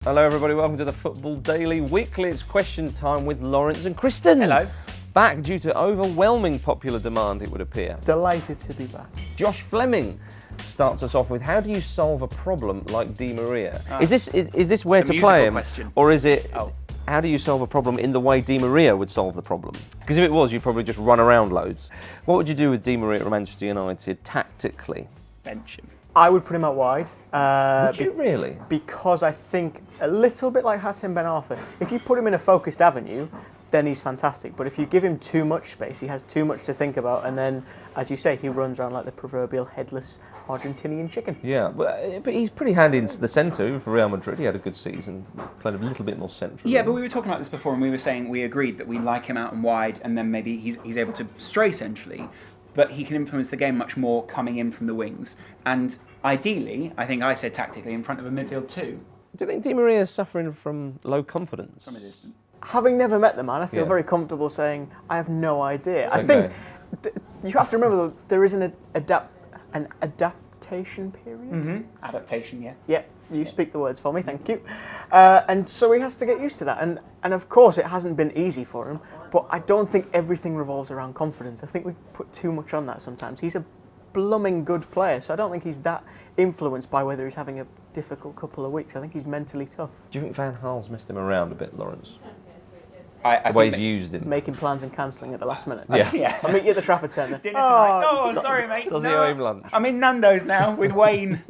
Hello everybody, welcome to the Football Daily Weekly. It's question time with Laurence and Kristan. Hello. Back due to overwhelming popular demand, it would appear. Delighted to be back. Josh Fleming starts us off with, how do you solve a problem like Di Maria? Is this where to play him? Question. Or is it, how do you solve a problem in the way Di Maria would solve the problem? Because if it was, you'd probably just run around loads. What would you do with Di Maria at Manchester United tactically? Bench him. I would put him out wide. Would you really? Because I think, a little bit like Hatem Ben Arfa, if you put him in a focused avenue, then he's fantastic. But if you give him too much space, he has too much to think about, and then, as you say, he runs around like the proverbial headless Argentinian chicken. Yeah, but he's pretty handy into the centre for Real Madrid. He had a good season, played a little bit more centrally. Yeah, but we were talking about this before, and we were saying we agreed that we like him out and wide, and then maybe he's able to stray centrally, but he can influence the game much more coming in from the wings. And ideally, I think I said tactically, in front of a midfield too. Do you think Di Maria is suffering from low confidence? From a distance. Having never met the man, I feel very comfortable saying I have no idea. I Okay. think you have to remember that there is an adaptation period. Mm-hmm. Adaptation, yeah. Yeah, you speak the words for me, thank you. And so he has to get used to that. And of course, it hasn't been easy for him, but I don't think everything revolves around confidence. I think we put too much on that sometimes. He's a blooming good player, so I don't think he's that influenced by whether he's having a difficult couple of weeks. I think he's mentally tough. Do you think Van Gaal's messed him around a bit, Laurence? I The way think he's used him. Making plans and cancelling at the last minute. Yeah. yeah. I'll meet you at the Trafford Centre. Dinner tonight. Oh, sorry, mate. Does he owe him lunch? I'm in Nando's now with Wayne.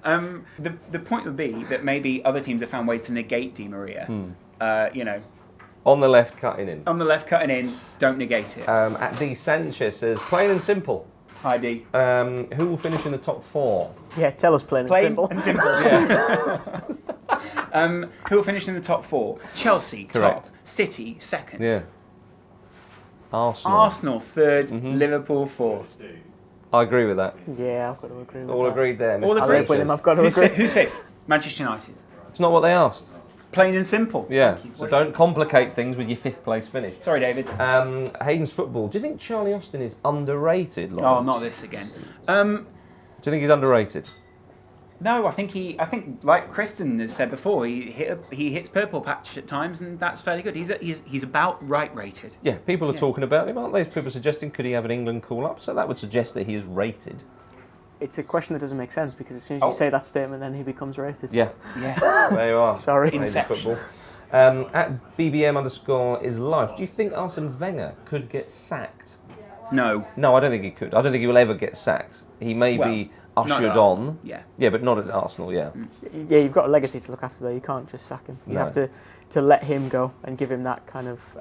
The point would be that maybe other teams have found ways to negate Di Maria. On the left, cutting in. On the left, cutting in, don't negate it. At D. Sanchez says, plain and simple. Hi, D. Who will finish in the top four? Yeah, tell us plain and simple. And simple. Yeah. Who will finish in the top four? Chelsea, Correct. top. City, second. Yeah. Arsenal. Arsenal, third. Liverpool, fourth. I agree with that. Yeah, I've got to agree with All that. agreed there, All Mr. I live with him, I've got to agree. Who's fifth? Manchester United. It's not what they asked. Plain and simple. Yeah, so don't complicate things with your fifth place finish. Sorry, David. Hayden's Football. Do you think Charlie Austin is underrated, Oh, Laurence? not this again. Do you think he's underrated? No, I think like Kristan has said before, he hits purple patch at times, and that's fairly good. He's about right rated. Yeah, people are talking about him, aren't they? People are suggesting, could he have an England call-up? So that would suggest that he is rated. It's a question that doesn't make sense because as soon as you say that statement, then he becomes rated. Yeah, Yeah. there you are. Sorry. Hayden's Inception. Football. At BBM_ is life. Do you think Arsene Wenger could get sacked? No. No, I don't think he could. I don't think he will ever get sacked. He may be not ushered at on. Arsenal, yeah. Yeah, but not at Arsenal, yeah. Yeah, you've got a legacy to look after there. You can't just sack him. You No. have to let him go and give him that kind of,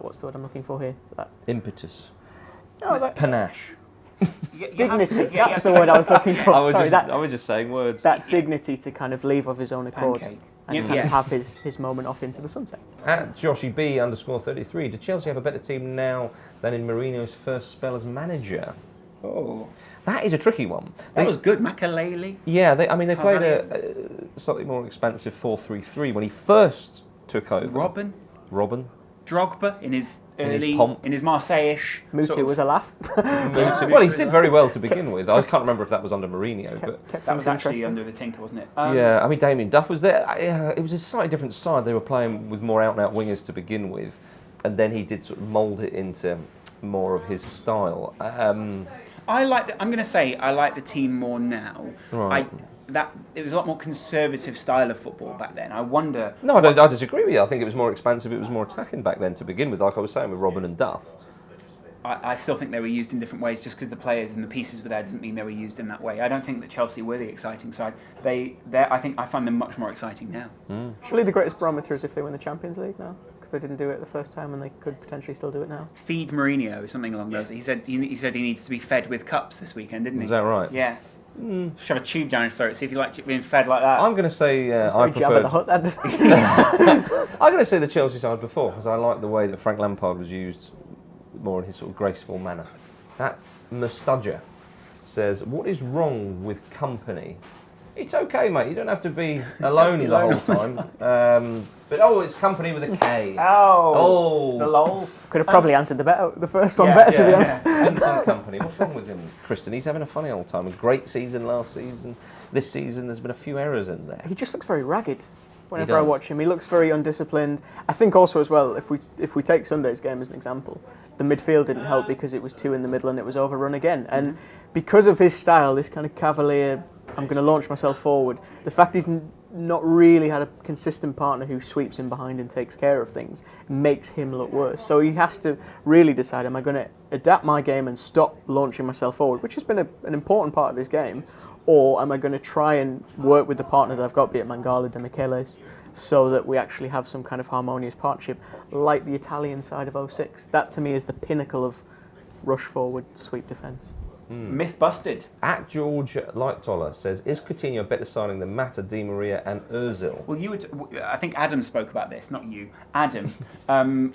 what's the word I'm looking for here? That, Impetus. that Panache. dignity. That's the word I was looking for. I was Sorry, just saying words. that dignity to kind of leave of his own accord Pancake. and kind of have his moment off into the sunset. At Joshy B_33, do Chelsea have a better team now than in Mourinho's first spell as manager? Oh, That is a tricky one. that was good. Makalele. Yeah, they played about a slightly more expansive 4-3-3 when he first took over. Robin. Drogba in his early, pomp. in his Marseille-ish. Mutu was a laugh. Well, he did very well to begin with. I can't remember if that was under Mourinho, but Kept That was things actually interesting. under the Tinker, wasn't it? yeah, I mean Damien Duff was there. It was a slightly different side. They were playing with more out-and-out wingers to begin with, and then he did sort of mould it into more of his style. I'm going to say I like the team more now. Right. It was a lot more conservative style of football back then. I wonder. No, I disagree with you. I think it was more expansive. It was more attacking back then to begin with, like I was saying with Robin and Duff. I still think they were used in different ways. Just because the players and the pieces were there doesn't mean they were used in that way. I don't think that Chelsea were the exciting side. I find them much more exciting now. Surely the greatest barometer is if they win the Champions League now, because they didn't do it the first time and they could potentially still do it now. Feed Mourinho, something along those. He said he needs to be fed with cups this weekend, didn't he? Is that right? Yeah. Shove a tube down his throat. See if you like being fed like that. I'm going to say I Very Jabba the preferred. Hutt, that. I'm going to say the Chelsea side before because I like the way that Frank Lampard was used more in his sort of graceful manner. That Mustadja says, "What is wrong with Kompany?" It's okay, mate. You don't have to be alone the whole time. But it's Kompany with a K. Oh, the lol. Could have probably answered the first one better, to be honest. Vincent Kompany. What's wrong with him, Kristan? He's having a funny old time. A great season last season. This season, there's been a few errors in there. He just looks very ragged. Whenever I watch him, he looks very undisciplined. I think also as well, if we take Sunday's game as an example, the midfield didn't help because it was 2 in the middle and it was overrun again. And because of his style, this kind of cavalier, I'm going to launch myself forward, the fact he's not really had a consistent partner who sweeps in behind and takes care of things makes him look worse. So he has to really decide, am I going to adapt my game and stop launching myself forward, which has been an important part of his game, or am I going to try and work with the partner that I've got, be it Mangala, De Michelis, so that we actually have some kind of harmonious partnership, like the Italian side of 06. That to me is the pinnacle of rush forward, sweep defence. Myth busted. At George Lightoller says, is Coutinho a better signing than Mata, Di Maria and Ozil? Well, I think Adam spoke about this, not you. Adam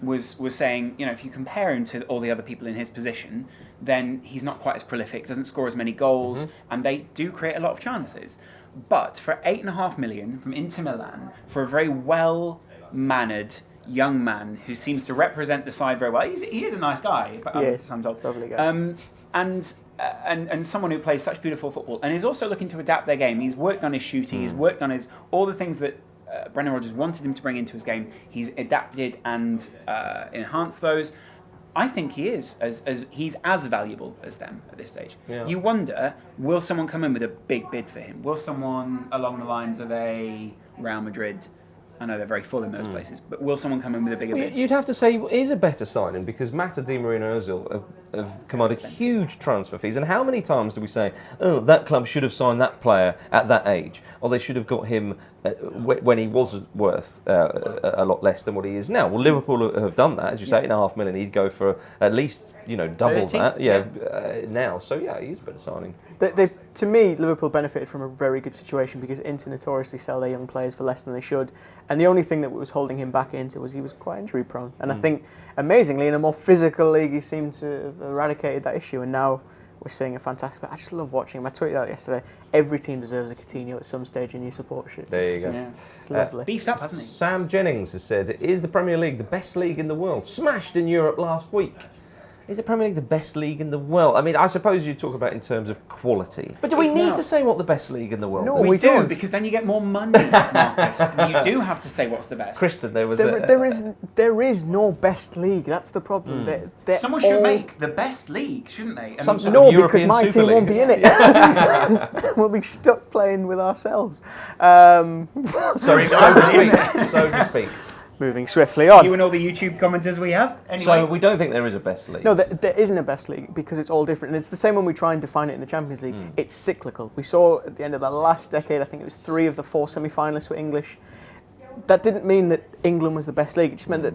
was saying, if you compare him to all the other people in his position, then he's not quite as prolific, doesn't score as many goals, and they do create a lot of chances. But for $8.5 million from Inter Milan, for a very well-mannered young man who seems to represent the side very well, he is a nice guy. Yes, I'm told. lovely guy. And someone who plays such beautiful football and is also looking to adapt their game. He's worked on his shooting, he's worked on all the things that Brendan Rodgers wanted him to bring into his game. He's adapted and enhanced those. I think he is he's as valuable as them at this stage. Yeah. You wonder, will someone come in with a big bid for him? Will someone along the lines of a Real Madrid? I know they're very full in those places, but will someone come in with a bigger bid? You'd have to say it is a better signing because Mata, Di Maria and Ozil have commanded huge transfer fees. And how many times do we say, oh, that club should have signed that player at that age, or they should have got him when he was worth a lot less than what he is now? Well, Liverpool have done that, as you say, $8.5 million. He'd go for at least double 30? that, now. So yeah, he's a better signing. To me, Liverpool benefited from a very good situation because Inter notoriously sell their young players for less than they should. And the only thing that was holding him back into was he was quite injury prone. And I think, amazingly, in a more physical league, he seemed to have eradicated that issue. And now we're seeing a fantastic... I just love watching him. I tweeted out yesterday, every team deserves a Coutinho at some stage in your support sheet. There you go. It's lovely. Beefed up, hasn't he? Sam Jennings has said, is the Premier League the best league in the world? Smashed in Europe last week. Is the Premier League the best league in the world? I mean, I suppose you talk about in terms of quality. But do we need to say what the best league in the world is? No, We do, don't. because then you get more money, Marcus. You do have to say what's the best. Kristan, There is no best league. That's the problem. They're Someone should all- make the best league, shouldn't they? Some sort of No, because European my Super team won't League. be in it. We'll be stuck playing with ourselves. So to speak. Moving swiftly on. You and all the YouTube commenters we have. Anyway. So we don't think there is a best league. No, there isn't a best league because it's all different. And it's the same when we try and define it in the Champions League. It's cyclical. We saw at the end of the last decade, I think it was 3 of the 4 semi-finalists were English. That didn't mean that England was the best league. It just meant that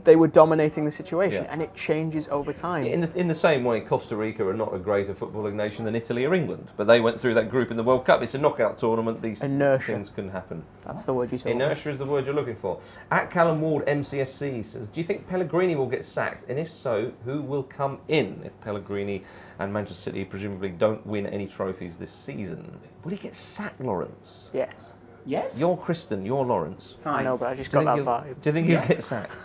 they were dominating the situation, and it changes over time. In the same way, Costa Rica are not a greater footballing nation than Italy or England, but they went through that group in the World Cup. It's a knockout tournament. These Inertia. things can happen. That's the word you told me. Inertia is the word you're looking for. At Callum Ward, MCFC says, do you think Pellegrini will get sacked? And if so, who will come in if Pellegrini and Manchester City presumably don't win any trophies this season? Will he get sacked, Laurence? Yes. Yes? You're Kristan, you're Laurence. I know, but I just Do you got think that he'll- vibe. Do you think he'll get sacked?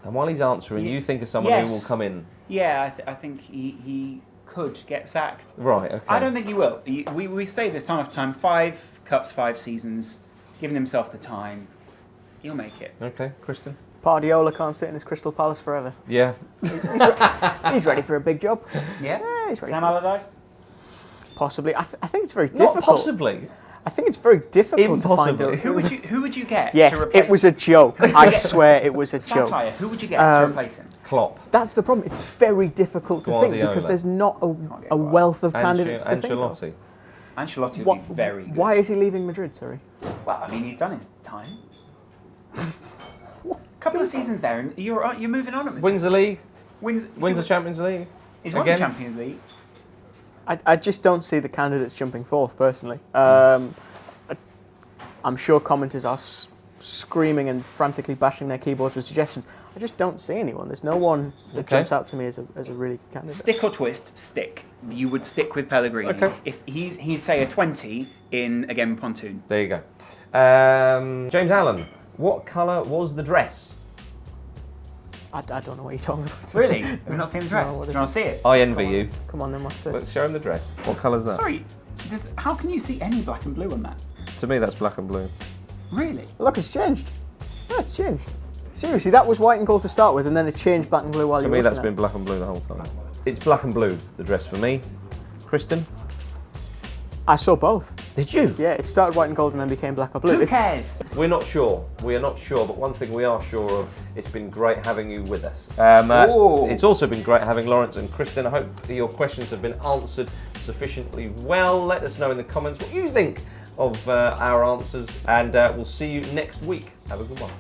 And while he's answering, you think of someone who will come in? Yeah, I think he could get sacked. Right, okay. I don't think he will. We say this time after time, 5 cups, 5 seasons, giving himself the time. He'll make it. Okay, Kristan? Pardiola can't sit in his Crystal Palace forever. Yeah. He's ready for a big job. Yeah? He's ready. Sam Allardyce? Possibly. I think it's very Not difficult. possibly. I think it's very difficult to find Impossibly. out. Who would you get? Yes, to replace it was a joke. I swear it was a joke. satire. Who would you get to replace him? Klopp. That's the problem. It's very difficult to think Guardiola. because there's not a wealth of candidates to think of. Ancelotti. Ancelotti would be very good. Why is he leaving Madrid? Sorry. Well, I mean, he's done his time. Couple of seasons there, and you're moving on at Madrid. Wins the league. Wins Wins the Champions League. He's won the again. Champions League. I just don't see the candidates jumping forth personally. I'm sure commenters are screaming and frantically bashing their keyboards with suggestions. I just don't see anyone. There's no one that jumps out to me as a really good candidate. Stick or twist? Stick. You would stick with Pellegrini. Okay. If he's say a 20 in again Pontoon. There you go. James Allen. What colour was the dress? I don't know what you're talking about. Really? Have you not seen the dress? No, what Do is you want to see it? I envy you. Come on then, what's Let's this? show him the dress. What colour's that? Sorry. How can you see any black and blue on that? To me, that's black and blue. Really? Look, it's changed. Yeah, it's changed. Seriously, that was white and gold to start with, and then it changed black and blue while To you me, were that's looking been black and blue the whole time. It's black and blue, the dress for me. Kristan? I saw both. Did you? Yeah, it started white and gold and then became black or blue. Who cares? We're not sure. We are not sure, but one thing we are sure of, it's been great having you with us. It's also been great having Laurence and Kristan. I hope that your questions have been answered sufficiently well. Let us know in the comments what you think of our answers, and we'll see you next week. Have a good one.